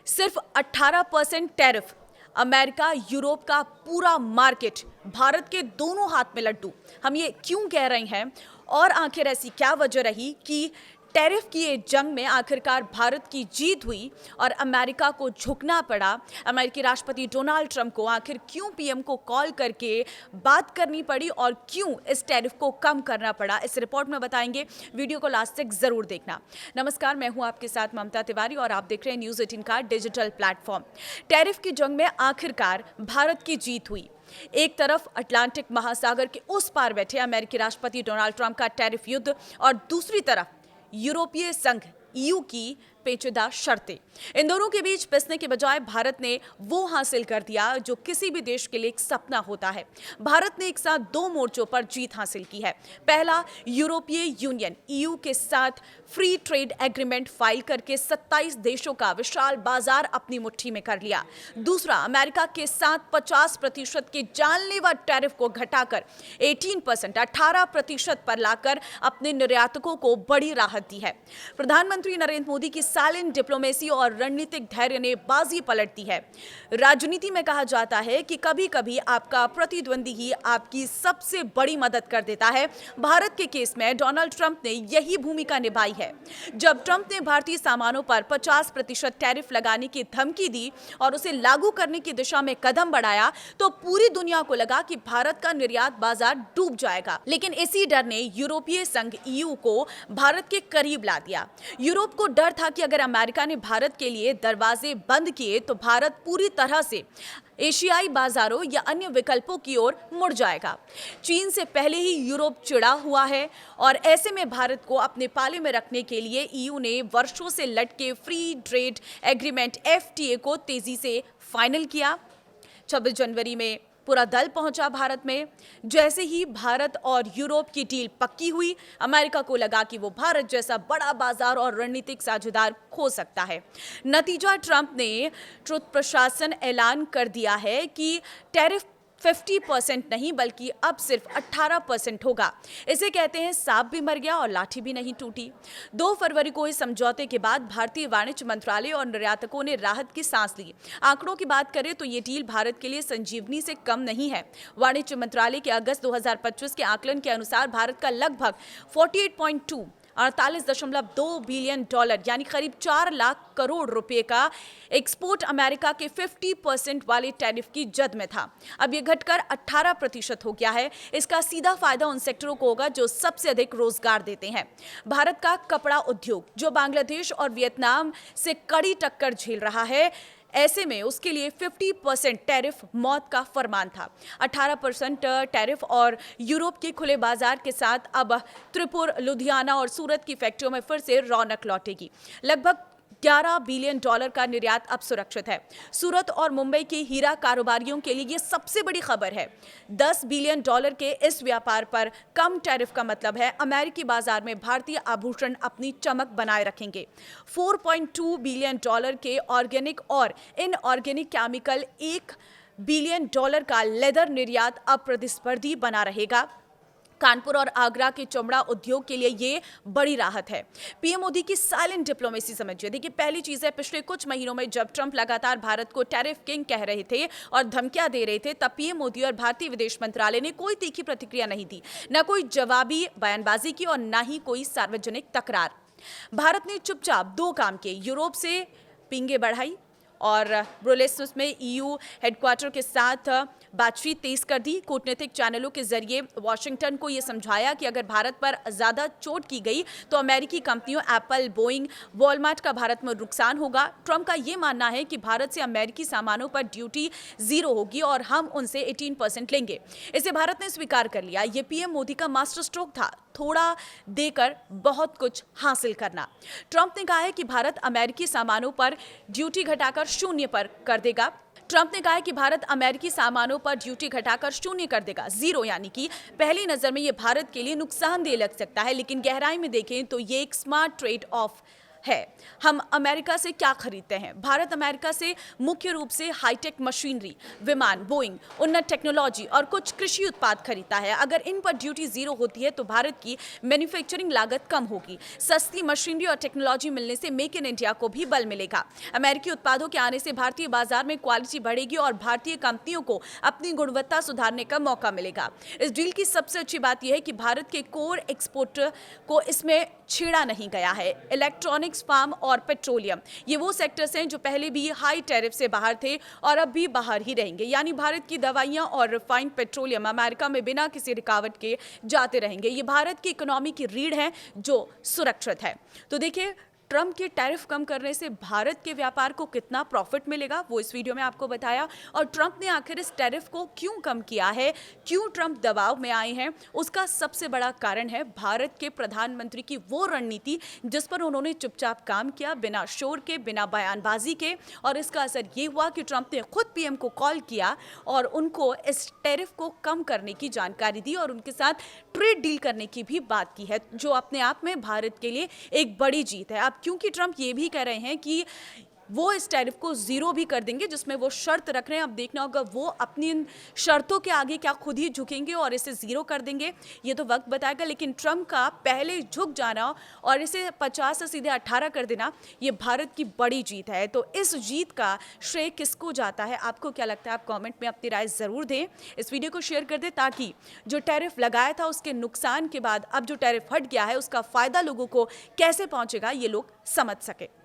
सिर्फ 18% tariff. America, Europe का पूरा मार्केट, भारत के दोनों हाथ में लड्डू। हम ये क्यों कह रहे हैं और आखिर ऐसी क्या वजह रही कि टैरिफ की ये जंग में आखिरकार भारत की जीत हुई और अमेरिका को झुकना पड़ा। अमेरिकी राष्ट्रपति डोनाल्ड ट्रंप को आखिर क्यों पीएम को कॉल करके बात करनी पड़ी और क्यों इस टैरिफ को कम करना पड़ा, इस रिपोर्ट में बताएंगे। वीडियो को लास्ट तक जरूर देखना। नमस्कार, मैं हूं आपके साथ ममता तिवारी और आप देख रहे हैं न्यूज़ 18 का डिजिटल प्लेटफॉर्म। टैरिफ की जंग में आखिरकार भारत की जीत हुई। एक तरफ अटलांटिक महासागर के उस पार बैठे अमेरिकी राष्ट्रपति डोनाल्ड ट्रंप का टैरिफ युद्ध और दूसरी तरफ यूरोपीय संघ ईयू की पेचीदा शर्तें। इन दोनों के बीच पिसने के बजाय भारत ने वो हासिल कर दिया जो किसी भी देश के लिए एक सपना होता है। भारत ने एक साथ दो मोर्चों पर जीत हासिल की है। पहला, यूरोपीय यूनियन ईयू के साथ फ्री ट्रेड एग्रीमेंट फाइल करके 27 देशों का विशाल बाजार अपनी मुट्ठी में कर लिया। दूसरा, अमेरिका के साथ 50% के जानलेवा टैरिफ को घटाकर 18% पर लाकर अपने निर्यातकों को बड़ी राहत दी है। प्रधानमंत्री नरेंद्र मोदी की साइलेंट डिप्लोमेसी और रणनीतिक धैर्य ने बाजी पलट दी है। राजनीति में कहा जाता है कि कभी-कभी आपका प्रतिद्वंदी ही आपकी सबसे बड़ी मदद कर देता है। भारत के केस में डोनाल्ड ट्रंप ने यही भूमिका निभाई है। जब ट्रंप ने भारतीय सामानों पर 50% टैरिफ लगाने की धमकी दी और उसे लागू करने की दिशा में कदम बढ़ाया तो पूरी दुनिया को लगा कि भारत का निर्यात बाजार डूब जाएगा। लेकिन इसी डर ने यूरोपीय संघ ईयू को भारत के करीब ला दिया। यूरोप को डर था कि अगर अमेरिका ने भारत के लिए दरवाजे बंद किए तो भारत पूरी तरह से एशियाई बाजारों या अन्य विकल्पों की ओर मुड़ जाएगा। चीन से पहले ही यूरोप चिढ़ा हुआ है और ऐसे में भारत को अपने पाले में रखने के लिए ईयू ने वर्षों से लटके फ्री ट्रेड एग्रीमेंट एफटीए को तेजी से फाइनल किया। 26 जनवरी में पूरा दल पहुंचा भारत में। जैसे ही भारत और यूरोप की डील पक्की हुई, अमेरिका को लगा कि वो भारत जैसा बड़ा बाजार और रणनीतिक साझेदार खो सकता है। नतीजा, ट्रंप ने ट्रुथ प्रशासन ऐलान कर दिया है कि टैरिफ 50% नहीं बल्कि अब सिर्फ 18% होगा। इसे कहते हैं सांप भी मर गया और लाठी भी नहीं टूटी। 2 फरवरी को इस समझौते के बाद भारतीय वाणिज्य मंत्रालय और निर्यातकों ने राहत की सांस ली। आंकड़ों की बात करें तो ये डील भारत के लिए संजीवनी से कम नहीं है। वाणिज्य मंत्रालय के अगस्त 2025 के आकलन के अनुसार भारत का लगभग 48.2 बिलियन डॉलर यानी करीब 4 लाख करोड़ रुपए का एक्सपोर्ट अमेरिका के 50% वाले टैरिफ की जद में था। अब यह घटकर 18% हो गया है। इसका सीधा फायदा उन सेक्टरों को होगा जो सबसे अधिक रोजगार देते हैं। भारत का कपड़ा उद्योग, जो बांग्लादेश और वियतनाम से कड़ी टक्कर झेल रहा है, ऐसे में उसके लिए 50% टैरिफ मौत का फरमान था। 18% टैरिफ और यूरोप के खुले बाजार के साथ अब त्रिपुर, लुधियाना और सूरत की फैक्ट्रियों में फिर से रौनक लौटेगी। लगभग 11 बिलियन डॉलर का निर्यात अब सुरक्षित है। सूरत और मुंबई के हीरा कारोबारियों के लिए ये सबसे बड़ी खबर है। 10 बिलियन डॉलर के इस व्यापार पर कम टैरिफ का मतलब है अमेरिकी बाजार में भारतीय आभूषण अपनी चमक बनाए रखेंगे। 4.2 बिलियन डॉलर के ऑर्गेनिक और इनऑर्गेनिक केमिकल, 1 बिलियन डॉलर का लेदर निर्यात अब प्रतिस्पर्धी बना रहेगा। कानपुर और आगरा के चमड़ा उद्योग के लिए ये बड़ी राहत है। पीएम मोदी की साइलेंट डिप्लोमेसी समझिए। देखिए, पहली चीज है, पिछले कुछ महीनों में जब ट्रंप लगातार भारत को टैरिफ किंग कह रहे थे और धमकियां दे रहे थे, तब पीएम मोदी और भारतीय विदेश मंत्रालय ने कोई तीखी प्रतिक्रिया नहीं दी, न कोई जवाबी बयानबाजी की और न ही कोई सार्वजनिक तकरार। भारत ने चुपचाप 2 काम किए। यूरोप से पींगे बढ़ाई और ब्रुसेल्स में ईयू हेडक्वार्टर के साथ बातचीत तेज कर दी। कूटनीतिक चैनलों के जरिए वॉशिंगटन को यह समझाया कि अगर भारत पर ज्यादा चोट की गई तो अमेरिकी कंपनियों एप्पल, बोइंग, वॉलमार्ट का भारत में नुकसान होगा। ट्रंप का यह मानना है कि भारत से अमेरिकी सामानों पर ड्यूटी 0 होगी और हम उनसे 18% लेंगे। इसे भारत ने स्वीकार कर लिया। यह पीएम मोदी का मास्टर स्ट्रोक था, थोड़ा देकर बहुत कुछ हासिल करना। ट्रंप ने कहा है कि भारत अमेरिकी सामानों पर ड्यूटी घटाकर 0 पर कर देगा। ट्रंप ने कहा है कि भारत अमेरिकी सामानों पर ड्यूटी घटाकर 0 कर देगा, 0, यानी कि पहली नजर में यह भारत के लिए नुकसानदेह लग सकता है, लेकिन गहराई में देखें तो ये एक स्मार्ट ट्रेड ऑफ है। हम अमेरिका से क्या खरीदते हैं? भारत अमेरिका से मुख्य रूप से हाईटेक मशीनरी, विमान, बोइंग, उन्नत टेक्नोलॉजी और कुछ कृषि उत्पाद खरीदता है। अगर इन पर ड्यूटी जीरो होती है तो भारत की मैन्युफैक्चरिंग लागत कम होगी। सस्ती मशीनरी और टेक्नोलॉजी मिलने से मेक इन इंडिया को भी बल मिलेगा। अमेरिकी उत्पादों के आने से भारतीय बाजार में क्वालिटी बढ़ेगी और भारतीय कंपनियों को अपनी गुणवत्ता सुधारने का मौका मिलेगा। इस डील की सबसे अच्छी बात यह है कि भारत के कोर एक्सपोर्ट को इसमें छेड़ा नहीं गया है। इलेक्ट्रॉनिक्स, फार्म और पेट्रोलियम, ये वो सेक्टर्स हैं जो पहले भी हाई टैरिफ से बाहर थे और अब भी बाहर ही रहेंगे। यानी भारत की दवाइयां और रिफाइंड पेट्रोलियम अमेरिका में बिना किसी रुकावट के जाते रहेंगे। ये भारत की इकोनॉमी की रीढ़ है जो सुरक्षित है। तो देखिए, ट्रम्प के टैरिफ कम करने से भारत के व्यापार को कितना प्रॉफिट मिलेगा वो इस वीडियो में आपको बताया। और ट्रम्प ने आखिर इस टैरिफ को क्यों कम किया है, क्यों ट्रम्प दबाव में आए हैं, उसका सबसे बड़ा कारण है भारत के प्रधानमंत्री की वो रणनीति जिस पर उन्होंने चुपचाप काम किया, बिना शोर के, बिना बयानबाजी के। और इसका असर ये हुआ कि ट्रम्प ने खुद पीएम को कॉल किया और उनको इस टैरिफ को कम करने की जानकारी दी और उनके साथ ट्रेड डील करने की भी बात की है, जो अपने आप में भारत के लिए एक बड़ी जीत है। अब क्योंकि ट्रम्प ये भी कह रहे हैं कि वो इस टैरिफ को जीरो भी कर देंगे जिसमें वो शर्त रख रहे हैं। अब देखना होगा वो अपनी इन शर्तों के आगे क्या खुद ही झुकेंगे और इसे जीरो कर देंगे, ये तो वक्त बताएगा। लेकिन ट्रम्प का पहले झुक जाना और इसे 50 से सीधे 18 कर देना, ये भारत की बड़ी जीत है। तो इस जीत का श्रेय किसको जाता है, आपको क्या लगता है? आप कमेंट में अपनी राय जरूर दें। इस वीडियो को शेयर कर दें ताकि जो टैरिफ लगाया था उसके नुकसान के बाद अब जो टैरिफ हट गया है उसका फायदा लोगों को कैसे पहुंचेगा ये लोग समझ सके।